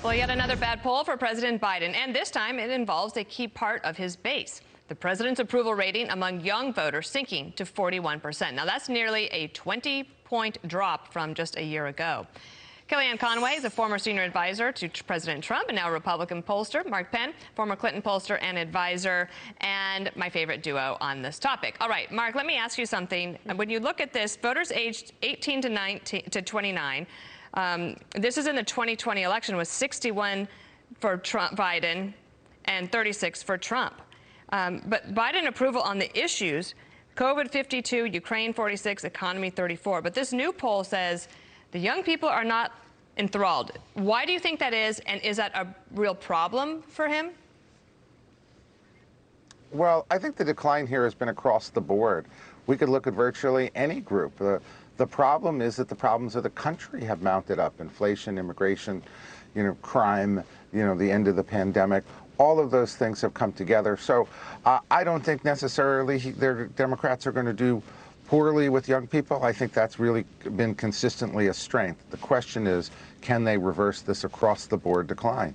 Well, yet another bad poll for President Biden, and this time it involves a key part of his base. The president's approval rating among young voters sinking to 41%. Now, that's nearly a 20-point drop from just a year ago. Kellyanne Conway is a former senior advisor to President Trump and now Republican pollster. Mark Penn, former Clinton pollster and advisor, and my favorite duo on this topic. All right, Mark, let me ask you something. When you look at this, voters aged 18 to 29, this is in the 2020 election, was 61 for Biden and 36 for Trump. But Biden approval on the issues, COVID 52, Ukraine 46, economy 34. But this new poll says the young people are not enthralled. Why do you think that is, and is that a real problem for him? Well, I think the decline here has been across the board. We could look at virtually any group. The problem is that the problems of the country have mounted up. Inflation, immigration, crime, the end of the pandemic. All of those things have come together. So I don't think necessarily Democrats are going to do poorly with young people. I think that's really been consistently a strength. The question is, can they reverse this across-the-board decline?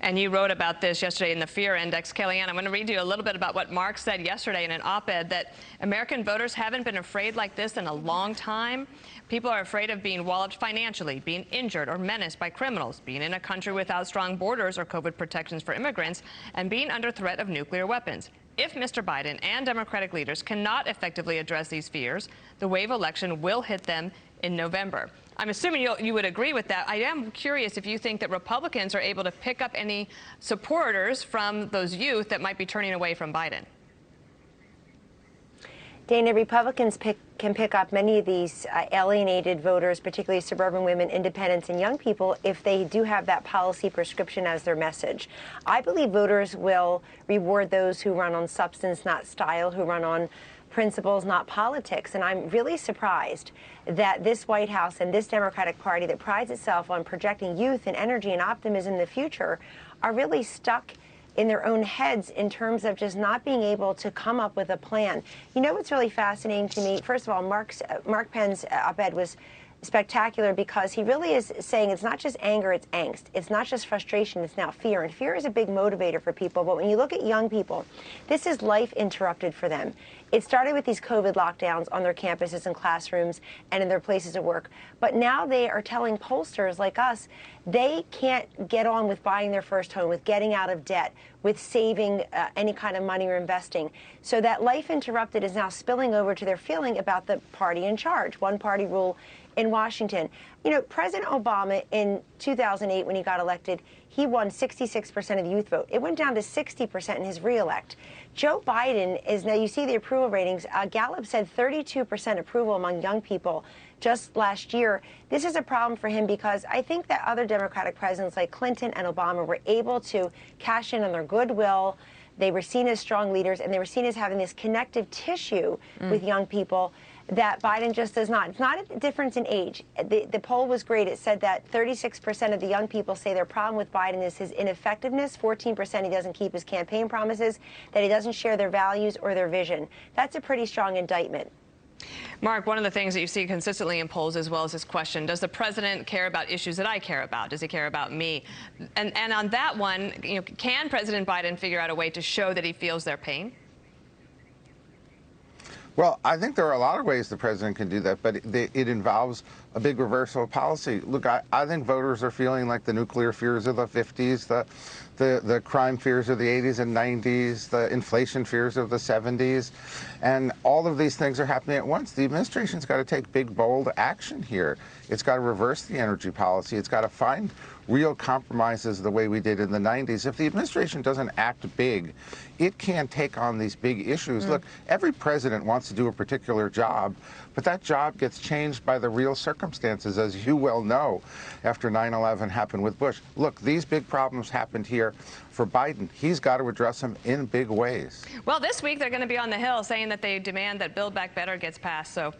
And you wrote about this yesterday in the Fear Index. Kellyanne, I'm going to read you a little bit about what Mark said yesterday in an op-ed, that American voters haven't been afraid like this in a long time. People are afraid of being walloped financially, being injured or menaced by criminals, being in a country without strong borders or COVID protections for immigrants, and being under threat of nuclear weapons. If Mr. Biden and Democratic leaders cannot effectively address these fears, the wave election will hit them in November. I'm assuming you would agree with that. I am curious if you think that Republicans are able to pick up any supporters from those youth that might be turning away from Biden. Dana, Republicans can pick up many of these alienated voters, particularly suburban women, independents, and young people, if they do have that policy prescription as their message. I believe voters will reward those who run on substance, not style, who run on principles, not politics. And I'm really surprised that this White House and this Democratic Party that prides itself on projecting youth and energy and optimism in the future are really stuck in their own heads in terms of just not being able to come up with a plan. You know what's really fascinating to me? First of all, Mark Penn's op-ed was spectacular because he really is saying it's not just anger, it's angst. It's not just frustration, it's now fear. And fear is a big motivator for people. But when you look at young people, this is life interrupted for them. It started with these COVID lockdowns on their campuses and classrooms and in their places of work. But now they are telling pollsters like us they can't get on with buying their first home, with getting out of debt, with saving any kind of money or investing. So that life interrupted is now spilling over to their feeling about the party in charge, one party rule in Washington. President Obama in 2008, when he got elected, he won 66% of the youth vote. It went down to 60% in his reelect. Joe Biden is now, you see the approval ratings. Gallup said 32% approval among young people just last year. This is a problem for him because I think that other Democratic presidents like Clinton and Obama were able to cash in on their goodwill. They were seen as strong leaders, and they were seen as having this connective tissue with young people that Biden just does not. It's not a difference in age. The poll was great. It said that 36% of the young people say their problem with Biden is his ineffectiveness. 14% he doesn't keep his campaign promises, that he doesn't share their values or their vision. That's a pretty strong indictment. Mark, one of the things that you see consistently in polls as well is this question, does the president care about issues that I care about? Does he care about me? And on that one, can President Biden figure out a way to show that he feels their pain? Well, I think there are a lot of ways the president can do that, but it involves a big reversal of policy. Look, I think voters are feeling like the nuclear fears of the 50s, the crime fears of the 80s and 90s, the inflation fears of the 70s, and all of these things are happening at once. The administration's got to take big, bold action here. It's got to reverse the energy policy. It's got to find real compromises the way we did in the 90s. If the administration doesn't act big, it can't take on these big issues. Look, every president wants to do a particular job, but that job gets changed by the real circumstances, as you well know, after 9/11 happened with Bush. Look, these big problems happened here for Biden. He's got to address them in big ways. Well, this week they're going to be on the Hill saying that they demand that Build Back Better gets passed. So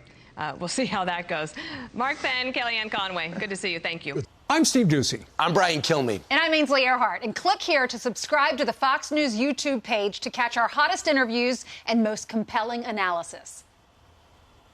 we'll see how that goes. Mark Penn, Kellyanne Conway, good to see you. Thank you. I'm Steve Doocy. I'm Brian Kilmeade. And I'm Ainsley Earhart. And click here to subscribe to the Fox News YouTube page to catch our hottest interviews and most compelling analysis.